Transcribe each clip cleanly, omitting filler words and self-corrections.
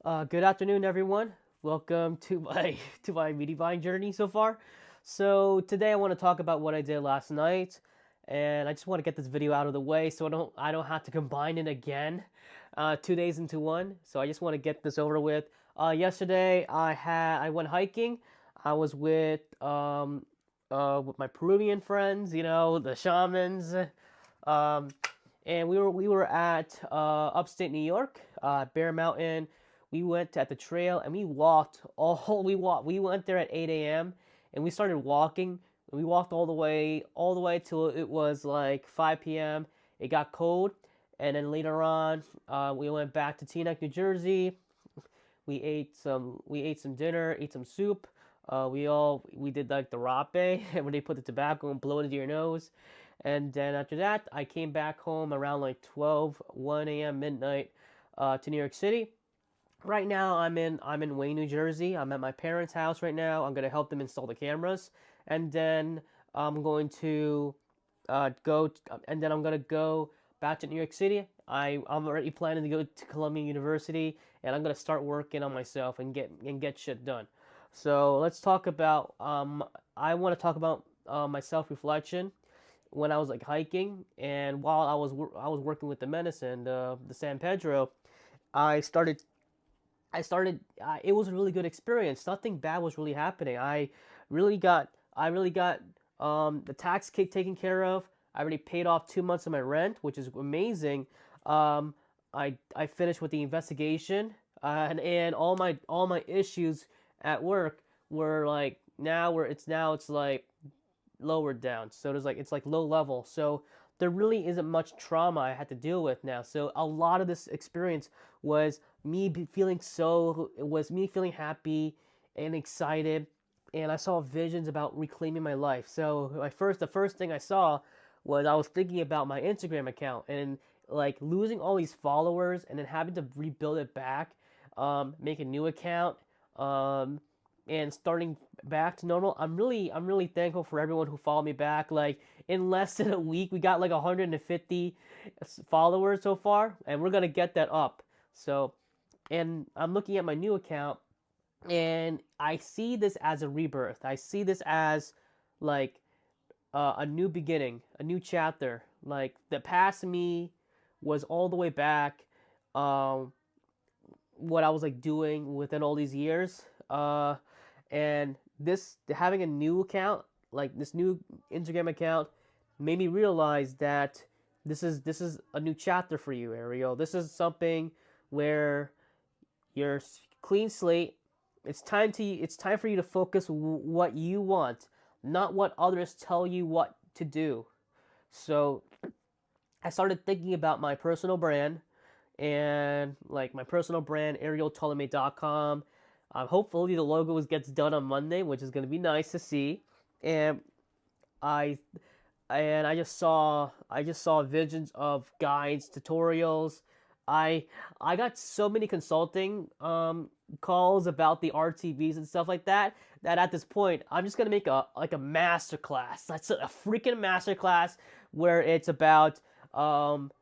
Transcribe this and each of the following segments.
Good afternoon, everyone. Welcome to my to my media buying journey so far. So today I want to talk about what I did last night, and I just want to get this video out of the way so I don't have to combine it again, 2 days into one. So I just want to get this over with. Yesterday I went hiking. I was with my Peruvian friends, the shamans, um, and we were at upstate New York, Bear Mountain. We went at the trail and we walked all we went there at 8 a.m. and we started walking. We walked all the way till it was like 5 p.m. It got cold, and then later on, we went back to Teaneck, New Jersey. We ate some dinner, ate some soup. We did like the rape when they put the tobacco and blow it into your nose. And then after that, I came back home around like 12, 1 a.m., midnight, to New York City. Right now, I'm in Wayne, New Jersey. I'm at my parents' house right now. I'm gonna help them install the cameras, and then I'm going to and then I'm gonna go back to New York City. I'm already planning to go to Columbia University, and I'm gonna start working on myself and get shit done. So let's talk about. I want to talk about my self reflection when I was like hiking, and while I was working with the medicine, the San Pedro. I started it was a really good experience. Nothing bad was really happening. I really got the tax kick taken care of. I already paid off 2 months of my rent, which is amazing. I finished with the investigation, and all my issues at work were like it's like lowered down. So it's like low level. So there really isn't much trauma I had to deal with now. So a lot of this experience was me feeling happy and excited, and I saw visions about reclaiming my life. So the first thing I saw was I was thinking about my Instagram account and like losing all these followers and then having to rebuild it back, make a new account, um, and starting back to normal. I'm really thankful for everyone who followed me back. Like in less than a week, we got like 150 followers so far, and we're gonna get that up. So, and I'm looking at my new account, and I see this as a rebirth. I see this as like a new beginning, a new chapter. Like the past me was all the way back. Um, what I was like doing within all these years. And this having a new account, like this new Instagram account, made me realize that this is a new chapter for you, Ariel. This is something where you're clean slate. It's time for you to focus what you want, not what others tell you what to do. So I started thinking about my personal brand, and like my personal brand, arieltolome.com. Hopefully the logo gets done on Monday, which is going to be nice to see. And I I just saw visions of guides, tutorials. I got so many consulting calls about the RTVs and stuff like that that at this point I'm just gonna make a master class. That's a freaking master class where it's about um,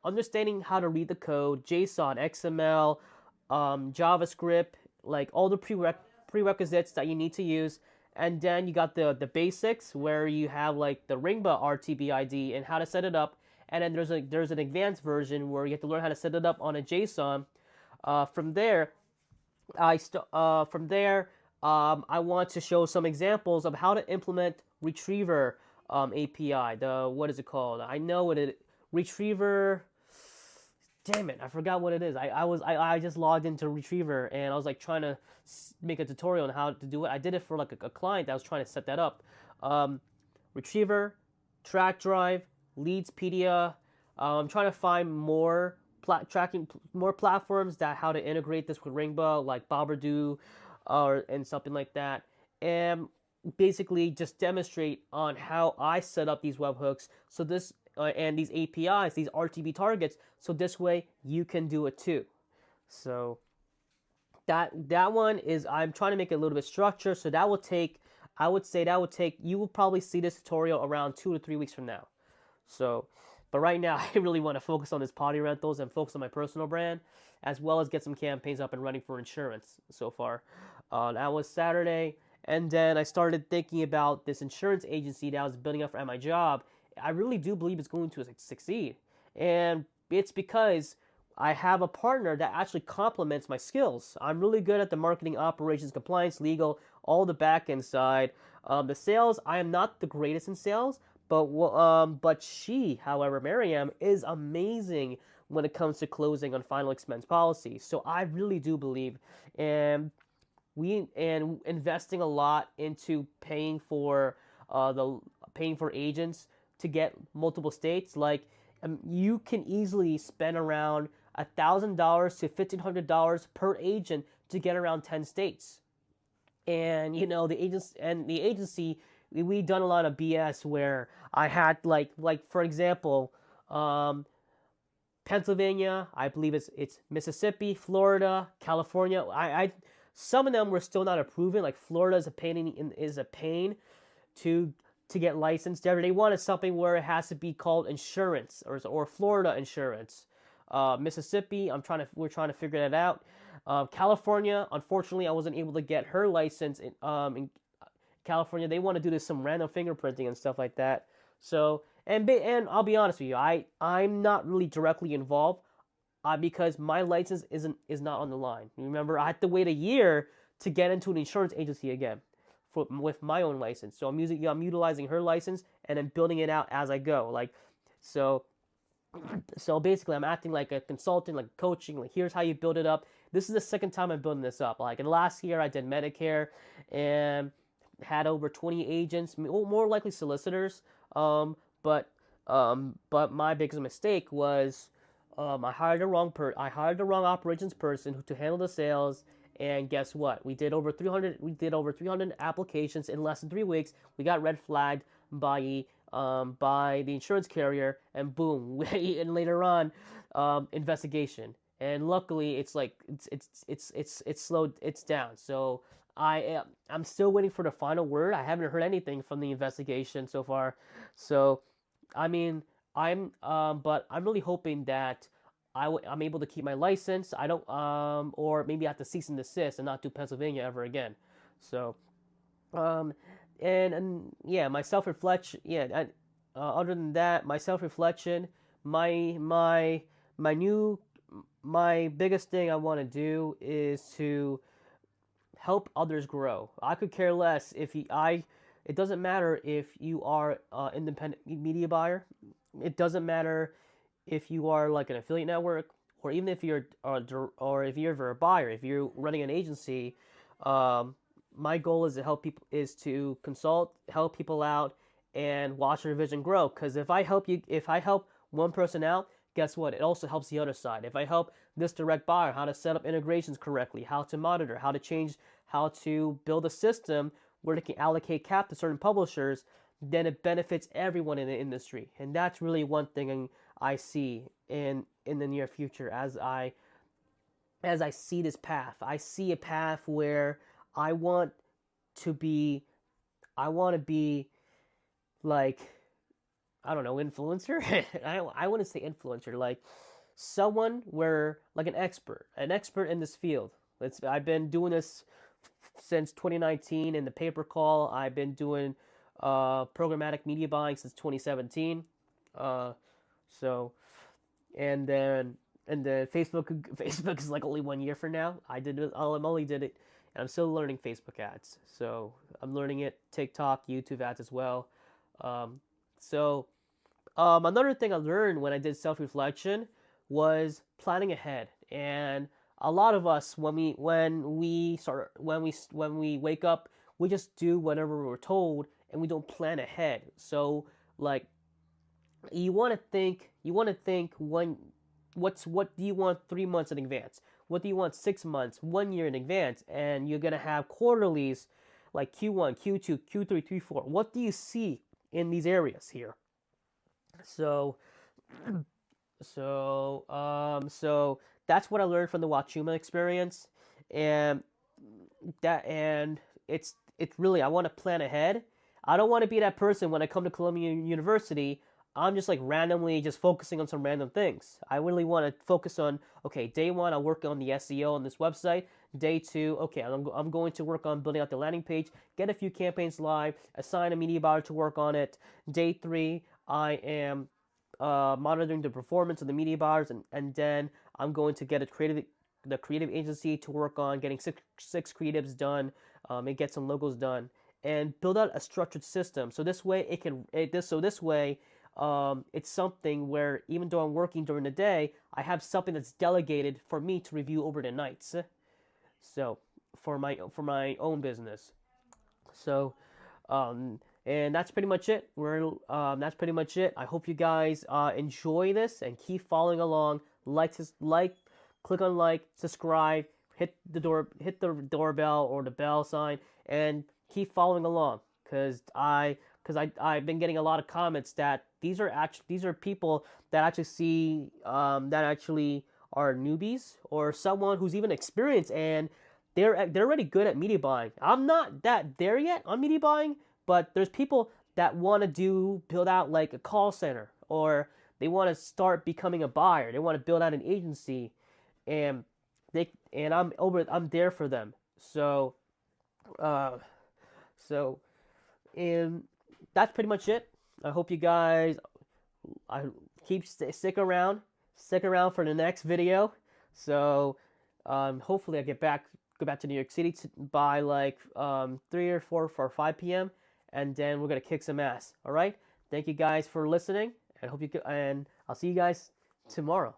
understanding how to read the code, JSON, XML, JavaScript, like all the prerequisites that you need to use. And then you got the basics where you have like the Ringba RTB ID and how to set it up. And then there's an advanced version where you have to learn how to set it up on a JSON. From there, from there, I want to show some examples of how to implement Retriever API. The what is it called? I know what it Retriever. Damn it, I forgot what it is. I just logged into Retriever and I was like trying to make a tutorial on how to do it. I did it for like a client that was trying to set that up. Um, Retriever, Track Drive, Leadspedia. I'm trying to find more platforms that how to integrate this with Ringba, like Boberdoo, or and something like that, and basically just demonstrate on how I set up these webhooks. So this and these APIs, these RTB targets, so this way you can do it too. So that one is I'm trying to make it a little bit structured. So that will take, I would say that would take, you will probably see this tutorial around 2 to 3 weeks from now. So, but right now I really want to focus on this potty rentals and focus on my personal brand. as well as get some campaigns up and running for insurance so far. That was Saturday. And then I started thinking about this insurance agency that I was building up at my job. I really do believe it's going to succeed. And it's because I have a partner that actually complements my skills. I'm really good at the marketing, operations, compliance, legal, all the back end side. The sales, I am not the greatest in sales, but she, however, Miriam, is amazing when it comes to closing on final expense policies. So I really do believe, and we and investing a lot into the paying for agents to get multiple states. Like you can easily spend around $1,000 to $1,500 per agent to get around 10 states. And the agency, we done a lot of BS where I had like for example, Pennsylvania, I believe it's Mississippi, Florida, California. I some of them were still not approving. Like Florida is a pain to get licensed there. They wanted something where it has to be called insurance or Florida insurance. Mississippi, we're trying to figure that out. California, unfortunately, I wasn't able to get her license in California. They want to do this some random fingerprinting and stuff like that. So and I'll be honest with you, I'm not really directly involved because my license is not on the line. Remember, I had to wait a year to get into an insurance agency again with my own license. So I'm utilizing her license and then building it out as I go. So basically I'm acting like a consultant, like coaching, like here's how you build it up. This is the second time I'm building this up. Like in last year I did Medicare and had over 20 agents, more likely solicitors. But my biggest mistake was I hired the wrong operations person to handle the sales, and guess what? We did over 300 applications in less than 3 weeks. We got red flagged by the insurance carrier, and boom, and later on, investigation. And luckily, it's slowed, it's down. So I'm still waiting for the final word. I haven't heard anything from the investigation so far. So I mean, but I'm really hoping that I'm able to keep my license. I don't, or maybe I have to cease and desist and not do Pennsylvania ever again. So, um, yeah, my self reflection. Yeah, other than that, my self reflection, my my my new my biggest thing I want to do is to help others grow. I could care less if it doesn't matter if you are an independent media buyer. It doesn't matter if you are like an affiliate network, or even if you're or if you're a buyer, if you're running an agency. My goal is to consult, help people out, and watch their vision grow. Because if I help one person out, guess what? It also helps the other side. If I help this direct buyer how to set up integrations correctly, how to monitor, how to build a system where they can allocate cap to certain publishers, then it benefits everyone in the industry. And that's really one thing I see in the near future as I see this path. I see a path where I want to be like, I don't know, influencer. I want to say influencer, like someone where like an expert in this field. I've been doing this since 2019 in the pay per call. I've been doing programmatic media buying since 2017. So and then Facebook is like only 1 year for now. I only did it, and I'm still learning Facebook ads. So I'm learning it, TikTok, YouTube ads as well. So another thing I learned when I did self reflection was planning ahead. And a lot of us, when we wake up, we just do whatever we're told, and we don't plan ahead. So like you want to think what do you want 3 months in advance? What do you want 6 months, 1 year in advance? And you're gonna have quarterlies like Q1, Q2, Q3, Q4. What do you see in these areas here? So so that's what I learned from the Wachuma experience, and it's really, I want to plan ahead. I don't want to be that person when I come to Columbia University. I'm just like randomly just focusing on some random things. I really want to focus on, okay, day one, I'll work on the SEO on this website. Day two, okay, I'm going to work on building out the landing page, get a few campaigns live, assign a media buyer to work on it. Day three, I am monitoring the performance of the media buyers, and then I'm going to get the creative agency to work on getting six creatives done, and get some logos done, and build out a structured system. So this way this way it's something where even though I'm working during the day, I have something that's delegated for me to review over the nights. So for my own business. So and that's pretty much it. That's pretty much it. I hope you guys enjoy this and keep following along. Click on like, subscribe, hit the doorbell or the bell sign, and keep following along. I've been getting a lot of comments that these are people that actually see that actually are newbies or someone who's even experienced, and they're already good at media buying. I'm not that there yet on media buying, but there's people that want to build out like a call center, or they want to start becoming a buyer. They want to build out an agency, and I'm there for them. Uh, so and that's pretty much it. I hope you guys I stick around for the next video. So hopefully I go back to New York City by like 3 or 4 or 5 p.m. and then we're gonna kick some ass. All right. Thank you guys for listening, and I'll see you guys tomorrow.